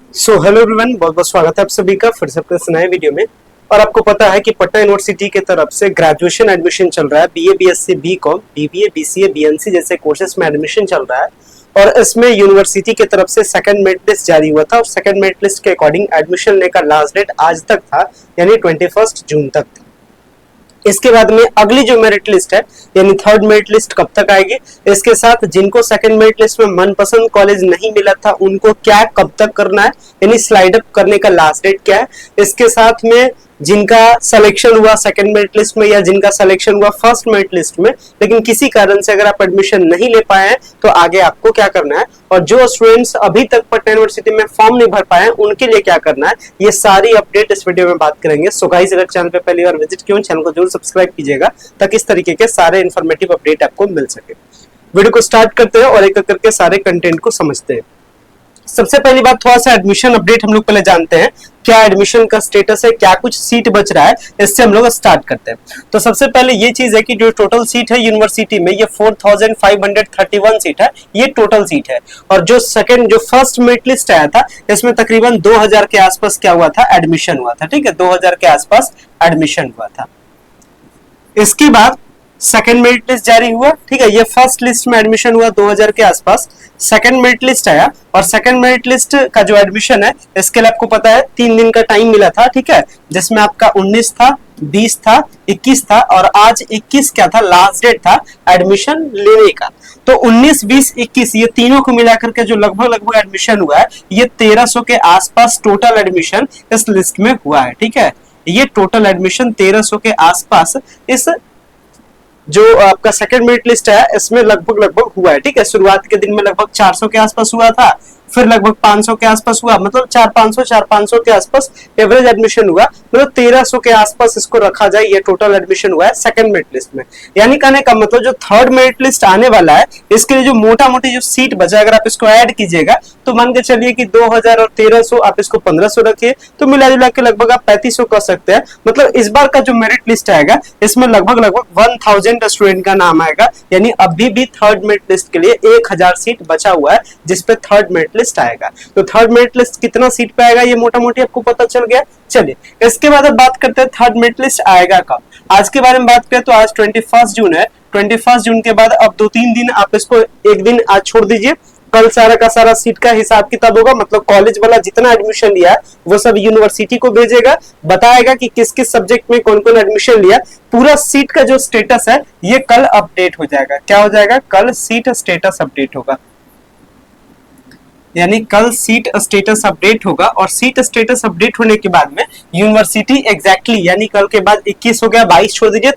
Hello everyone, बहुत बहुत स्वागत है आप सभी का फिर से अपने इस नए वीडियो में। और आपको पता है कि पटना यूनिवर्सिटी की तरफ से ग्रेजुएशन एडमिशन चल रहा है। BA, BSc, BCom, BBA, BCA, BNC जैसे कोर्सेज में एडमिशन चल रहा है। और इसमें यूनिवर्सिटी की तरफ से सेकंड मेरिट लिस्ट जारी हुआ था और सेकंड मेरिट लिस्ट के अकॉर्डिंग एडमिशन लेने का लास्ट डेट आज तक था, यानी 21 जून तक था। इसके बाद में अगली जो मेरिट लिस्ट है यानी थर्ड मेरिट लिस्ट कब तक आएगी, इसके साथ जिनको सेकंड मेरिट लिस्ट में मनपसंद कॉलेज नहीं मिला था उनको क्या कब तक करना है, यानी स्लाइड अप करने का लास्ट डेट क्या है, इसके साथ में जिनका सिलेक्शन हुआ सेकंड मेरिट लिस्ट में या जिनका सिलेक्शन हुआ फर्स्ट मेरिट लिस्ट में लेकिन किसी कारण से अगर आप एडमिशन नहीं ले पाए हैं तो आगे आपको क्या करना है, और जो स्टूडेंट्स अभी तक पटना यूनिवर्सिटी में फॉर्म नहीं भर पाए हैं उनके लिए क्या करना है, ये सारी अपडेट इस वीडियो में बात करेंगे। सो गाइस, अगर चैनल पे पहली बार विजिट किया चैनल को जरूर सब्सक्राइब कीजिएगा ताकि इस तरीके के सारे इन्फॉर्मेटिव अपडेट आपको मिल सके। वीडियो को स्टार्ट करते हैं और एक एक करके सारे कंटेंट को समझते हैं। सबसे पहली बात, थोड़ा सा एडमिशन अपडेट हम लोग पहले जानते हैं, क्या एडमिशन का स्टेटस है, क्या कुछ सीट बच रहा है, इससे हम लोग स्टार्ट करते हैं। तो सबसे पहले ये चीज है कि जो टोटल सीट है यूनिवर्सिटी में ये 4531 सीट है, ये टोटल सीट है। और जो फर्स्ट मेरिट लिस्ट आया था इसमें तकरीबन 2000 के आसपास क्या हुआ था, एडमिशन हुआ था। ठीक है, 2000 के आसपास एडमिशन हुआ था। इसके बाद सेकंड मेरिट लिस्ट जारी हुआ। ठीक है, ये फर्स्ट लिस्ट में एडमिशन हुआ 2000 के आसपास, सेकंड मेरिट लिस्ट आया और सेकंड मेरिट लिस्ट का जो एडमिशन है इसके लिए आपको पता है 3 दिन का टाइम मिला था। ठीक है, जिसमें आपका 19 था, 20 था, 21 था और आज 21 क्या था, लास्ट डेट था एडमिशन लेने का। तो 19, 20, 21 ये तीनों को मिलाकर के जो लगभग एडमिशन हुआ है ये 1300 के आसपास टोटल एडमिशन इस लिस्ट में हुआ है। ठीक है, ये टोटल एडमिशन 1300 के आसपास इस जो आपका सेकंड मेरिट लिस्ट है इसमें लगभग हुआ है। ठीक है, शुरुआत के दिन में लगभग 400 के आसपास हुआ था, फिर लगभग 500 के आसपास हुआ, मतलब 400-500 के आसपास एवरेज एडमिशन हुआ, मतलब 1300 के आसपास इसको रखा जाए, ये टोटल एडमिशन हुआ है सेकंड मेरिट लिस्ट में। यानी कहने का मतलब जो थर्ड मेरिट लिस्ट आने वाला है इसके लिए जो मोटा मोटी जो सीट बचा अगर आप इसको ऐड कीजिएगा तो मान के चलिए कि 2000 और 1300 आप इसको 1500 रखिए तो मिला जुला के लगभग आप 3500 कर सकते हैं। मतलब इस बार का जो मेरिट लिस्ट आएगा इसमें लगभग 1000 स्टूडेंट का नाम आएगा, यानी अभी भी थर्ड मेरिट लिस्ट के लिए 1000 सीट बचा हुआ है जिसपे थर्ड मेरिट लिस्ट आएगा। तो थर्ड मेरिट लिस्ट कितना सीट पे आएगा ये मोटा मोटी आपको पता चल गया। चलिए इसके बाद अब बात करते हैं थर्ड मेरिट लिस्ट आएगा कब। आज के बारे में बात करें तो आज 21 जून है। 21 जून के बाद अब 2-3 दिन आप इसको एक दिन आज छोड़ दीजिए, कल सारा का सारा सीट का हिसाब किताब होगा। मतलब कॉलेज वाला जितना एडमिशन लिया है वो सब यूनिवर्सिटी को भेजेगा, बताएगा कि किस किस सब्जेक्ट में कौन कौन एडमिशन लिया। पूरा सीट का जो स्टेटस है ये कल अपडेट हो जाएगा। क्या हो जाएगा, कल सीट स्टेटस अपडेट होगा, यानी कल सीट स्टेटस अपडेट होगा। और सीट स्टेटस अपडेट होने के बाद में यूनिवर्सिटी एग्जैक्टली यानी कल के बाद 21 हो गया, 22 छोड़ दीजिए,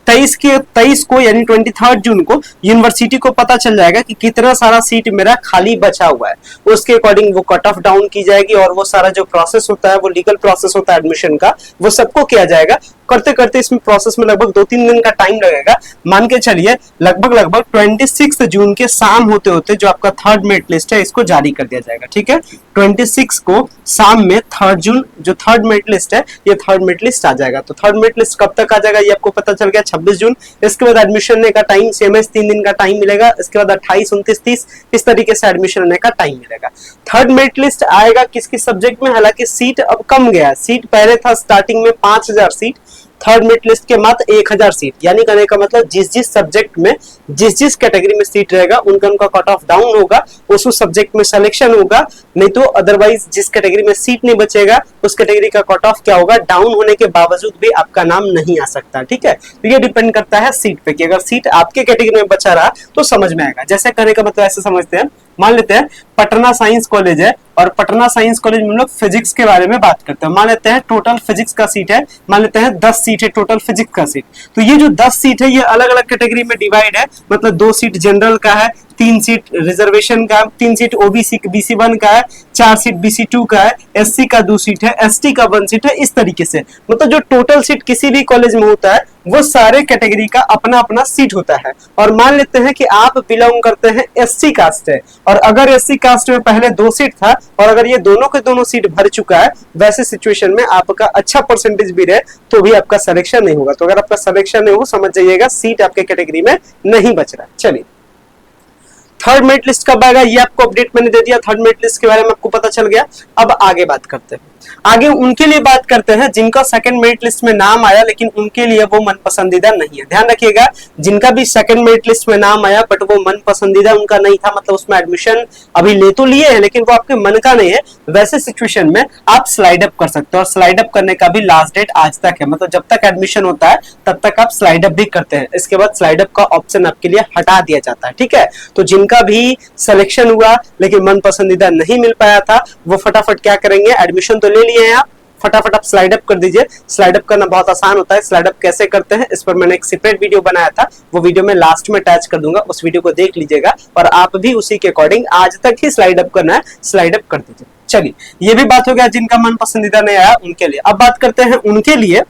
23 को यानी 23 जून को यूनिवर्सिटी को पता चल जाएगा कि कितना सारा सीट मेरा खाली बचा हुआ है। उसके अकॉर्डिंग वो कट ऑफ डाउन की जाएगी और वो सारा जो प्रोसेस होता है वो लीगल प्रोसेस होता है एडमिशन का, वो सबको किया जाएगा। करते करते इसमें प्रोसेस में लगभग 2-3 दिन का टाइम लगेगा। मान के चलिए लगभग 26 जून के शाम होते होते जो आपका थर्ड मेरिट लिस्ट है इसको जारी कर दिया जाएगा। ठीक है, 26 को शाम में 3 जून जो थर्ड मेरिट लिस्ट है ये थर्ड मेरिट लिस्ट आ जाएगा। तो थर्ड मेरिट लिस्ट कब तक आ जाएगा ये आपको पता चल गया, 26 जून। इसके बाद एडमिशन लेने का टाइम सेम है, 3 दिन का टाइम मिलेगा। इसके बाद 28, 29, 30 इस तरीके से एडमिशन लेने का टाइम मिलेगा। थर्ड मेरिट लिस्ट आएगा किस किस सब्जेक्ट में, हालांकि सीट अब कम गया, सीट पहले था स्टार्टिंग में 5000 सीट, थर्ड मेरिट लिस्ट के मात्र 1000 सीट। यानी कहने का मतलब जिस जिस सब्जेक्ट में जिस कैटेगरी में सीट रहेगा उनका कट ऑफ डाउन होगा, उस सब्जेक्ट में सिलेक्शन होगा। नहीं तो अदरवाइज जिस कैटेगरी में सीट नहीं बचेगा उस कैटेगरी का कट ऑफ क्या होगा, डाउन होने के बावजूद भी आपका नाम नहीं आ सकता। ठीक है, तो ये डिपेंड करता है सीट पे कि अगर सीट आपके कैटेगरी में बचा रहा तो समझ में आएगा। जैसे कहने का मतलब ऐसे समझते हैं, मान लेते हैं पटना साइंस कॉलेज है और पटना साइंस कॉलेज में हम लोग फिजिक्स के बारे में बात करते हैं। मान लेते हैं टोटल फिजिक्स का सीट है, मान लेते हैं 10 सीट है टोटल फिजिक्स का सीट। तो ये जो 10 सीट है ये अलग अलग कैटेगरी में डिवाइड है, मतलब 2 सीट जनरल का है, 3 सीट रिजर्वेशन का, 3 सीट ओबीसी BC1 का है, 4 सीट BC2 का है, SC का 2 सीट है, ST का 1 सीट है। इस तरीके से मतलब जो टोटल सीट किसी भी कॉलेज में होता है वो सारे कैटेगरी का अपना अपना सीट होता है। और मान लेते हैं कि आप बिलोंग करते हैं SC कास्ट है और अगर SC कास्ट में पहले 2 सीट था और अगर ये दोनों के दोनों सीट भर चुका है, वैसे सिचुएशन में आपका अच्छा परसेंटेज भी रहे तो भी आपका सिलेक्शन नहीं होगा। तो अगर आपका सिलेक्शन नहीं हो समझ जाइएगा सीट आपके कैटेगरी में नहीं बच रहा है। चलिए थर्ड मेरिट लिस्ट कब आएगा ये आपको अपडेट मैंने दे दिया, थर्ड मेरिट लिस्ट के बारे में आपको पता चल गया। अब आगे बात करते हैं, आगे उनके लिए बात करते हैं जिनका सेकंड मेरिट लिस्ट में नाम आया लेकिन उनके लिए वो मन पसंदीदा नहीं है। ध्यान रखिएगा, जिनका भी सेकंड मेरिट लिस्ट में नाम आया बट वो मन पसंदीदा उनका नहीं था, मतलब उसमें एडमिशन अभी ले तो लिए है लेकिन वो आपके मन का नहीं है, वैसे सिचुएशन में आप स्लाइड अप कर सकते हो। और स्लाइड अप करने का भी लास्ट डेट आज तक है, मतलब जब तक एडमिशन होता है तब तक आप स्लाइड अप भी करते हैं, इसके बाद स्लाइड अप का ऑप्शन आपके लिए हटा दिया जाता है। ठीक है, तो जिनका भी सिलेक्शन हुआ लेकिन मन पसंदीदा नहीं मिल पाया था वो फटाफट क्या करेंगे, एडमिशन तो ले लिए हैं आप, फटाफट आप स्लाइड अप कर दीजिए। स्लाइड अप करना बहुत आसान होता है, स्लाइड अप कैसे करते हैं इस पर मैंने एक सेपरेट वीडियो बनाया था, वो वीडियो मैं लास्ट में अटैच कर दूंगा, उस वीडियो को देख लीजिएगा और आप भी उसी के अकॉर्डिंग आज तक ही स्लाइड अप करना है, स्लाइड अप कर दीजिए। चलिए, ये भी बात हो गया जिनका मन पसंदीदा नहीं आया उनके लिए। अब बात करते हैं उनके लिए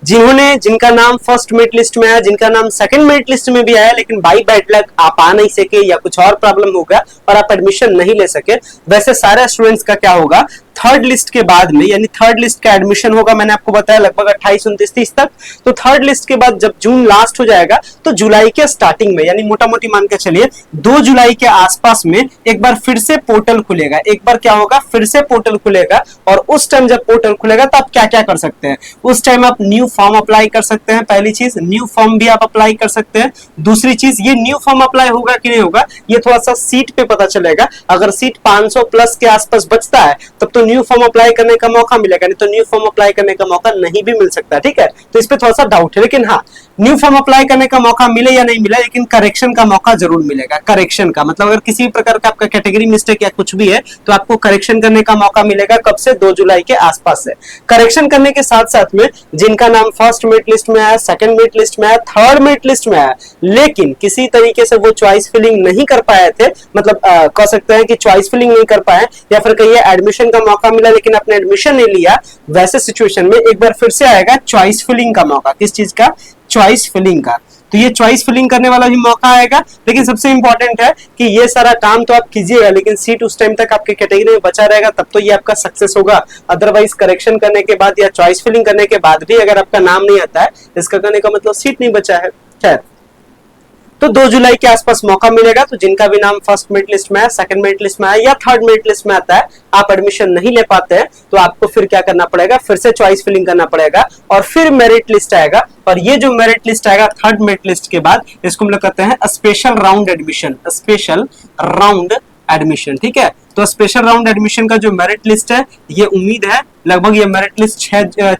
जिनका नाम फर्स्ट मेरिट लिस्ट में आया, जिनका नाम सेकंड मेरिट लिस्ट में भी आया लेकिन बाई बैड लक आप आ नहीं सके या कुछ और प्रॉब्लम हो गया और आप एडमिशन नहीं ले सके, वैसे सारे स्टूडेंट्स का क्या होगा, थर्ड लिस्ट के बाद में, यानी थर्ड लिस्ट का एडमिशन होगा, मैंने आपको बताया लगभग 28, 29, 30 तक। तो थर्ड लिस्ट के बाद जब जून लास्ट हो जाएगा तो जुलाई के स्टार्टिंग में, यानी मोटा मोटी मान के चलिए 2 जुलाई के आसपास में एक बार फिर से पोर्टल खुलेगा, एक बार क्या होगा, फिर से पोर्टल खुलेगा। और उस टाइम जब पोर्टल खुलेगा तो आप क्या क्या कर सकते हैं, उस टाइम आप न्यू फॉर्म अप्लाई कर सकते हैं। पहली चीज, न्यू फॉर्म भी आप अप्लाई कर सकते हैं। दूसरी चीज, ये न्यू फॉर्म अप्लाई होगा कि नहीं होगा ये थोड़ा सा सीट पे पता चलेगा, अगर सीट 500 प्लस के आसपास बचता है तब तो न्यू फॉर्म अप्लाई करने का मौका मिलेगा, नहीं तो न्यू फॉर्म अप्लाई करने का मौका नहीं भी मिल सकता। ठीक है, तो इस पे थोड़ा सा डाउट है, लेकिन हाँ, न्यू फॉर्म अप्लाई करने का मौका मिले या नहीं मिले लेकिन करेक्शन का मौका जरूर मिलेगा। करेक्शन का मतलब अगर किसी भी प्रकार का आपका कैटेगरी मिस्टेक या कुछ भी है तो आपको करेक्शन करने का मौका मिलेगा, कब से, 2 जुलाई के आसपास से। करेक्शन करने के साथ साथ में जिनका नाम फर्स्ट मेरिट लिस्ट में आया, सेकंड मेरिट लिस्ट में आया, थर्ड मेरिट लिस्ट में आया लेकिन किसी तरीके से वो चॉइस फिलिंग नहीं कर पाए थे, मतलब कह सकते हैं कि चॉइस फिलिंग नहीं कर पाए, या फिर कहिए एडमिशन का मौका मिला लेकिन आपने एडमिशन नहीं लिया, वैसे सिचुएशन में एक बार फिर से आएगा चॉइस फिलिंग का मौका। किस चीज का, चॉइस फिलिंग का। तो ये चॉइस फिलिंग करने वाला भी मौका आएगा, लेकिन सबसे इंपॉर्टेंट है कि ये सारा काम तो आप कीजिएगा लेकिन सीट उस टाइम तक आपके कैटेगरी में बचा रहेगा, तब तो ये आपका सक्सेस होगा। अदरवाइज करेक्शन करने के बाद या चॉइस फिलिंग करने के बाद भी अगर आपका नाम नहीं आता है, इसका कहने का मतलब सीट नहीं बचा है। खैर, तो 2 जुलाई के आसपास मौका मिलेगा। तो जिनका भी नाम फर्स्ट मेरिट लिस्ट में है, सेकंड मेरिट लिस्ट में है या थर्ड मेरिट लिस्ट में आता है, आप एडमिशन नहीं ले पाते हैं तो आपको फिर क्या करना पड़ेगा, फिर से चॉइस फिलिंग करना पड़ेगा और फिर मेरिट लिस्ट आएगा। और ये जो मेरिट लिस्ट आएगा थर्ड मेरिट लिस्ट के बाद, इसको हम लोग कहते हैं special round admission, special round admission. ठीक है, तो स्पेशल राउंड एडमिशन का जो मेरिट लिस्ट है, ये उम्मीद है लगभग ये मेरिट लिस्ट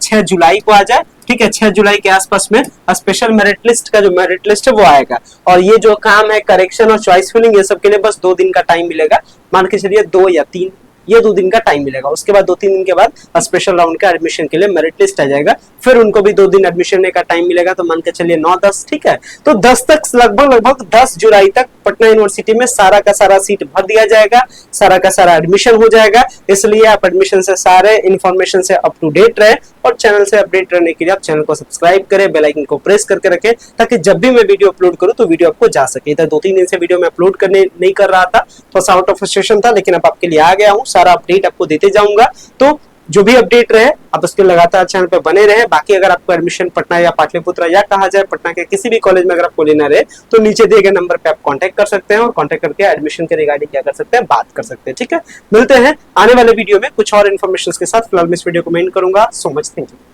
6 जुलाई को आ जाए। ठीक है, 6 जुलाई के आसपास में स्पेशल मेरिट लिस्ट का जो मेरिट लिस्ट है वो आएगा। और ये जो काम है करेक्शन और चॉइस फिलिंग, ये सब के लिए बस 2 दिन का टाइम मिलेगा, मान के चलिए 2 या 3, ये 2 दिन का टाइम मिलेगा। उसके बाद 2-3 दिन के बाद स्पेशल राउंड का एडमिशन के लिए मेरिट लिस्ट आ जाएगा, फिर उनको भी 2 दिन एडमिशन का टाइम मिलेगा, तो मान के चलिए 9-10। ठीक है, तो 10 तक लगभग 10 जुलाई तक पटना यूनिवर्सिटी में सारा का सारा सीट भर दिया जाएगा, सारा का सारा एडमिशन हो जाएगा। इसलिए आप एडमिशन से सारे इन्फॉर्मेशन से अप टू डेट रहे और चैनल से अपडेट रहने के लिए आप चैनल को सब्सक्राइब करें, बेल आइकन को प्रेस करके रखें ताकि जब भी मैं वीडियो अपलोड करूं तो वीडियो आपको जा सके। इधर 2-3 दिन से वीडियो में अपलोड करने नहीं कर रहा था, थोड़ा आउट ऑफ स्टेशन था, लेकिन अब आपके लिए आ गया हूं, सारा अपडेट आपको देते जाऊंगा। तो जो भी अपडेट रहे आप उसके लगातार चैनल पे बने रहे। बाकी अगर आपको एडमिशन पटना या पाटलिपुत्र या कहा जाए पटना के किसी भी कॉलेज में अगर आपको लेना रहे तो नीचे दिए गए नंबर पे आप कांटेक्ट कर सकते हैं और कांटेक्ट करके एडमिशन के रिगार्डिंग क्या कर सकते हैं, बात कर सकते हैं। ठीक है, मिलते हैं आने वाले वीडियो में कुछ और इन्फॉर्मेशन के साथ। फिलहाल मैं इस वीडियो को मेंशन करूंगा। So much, thank you.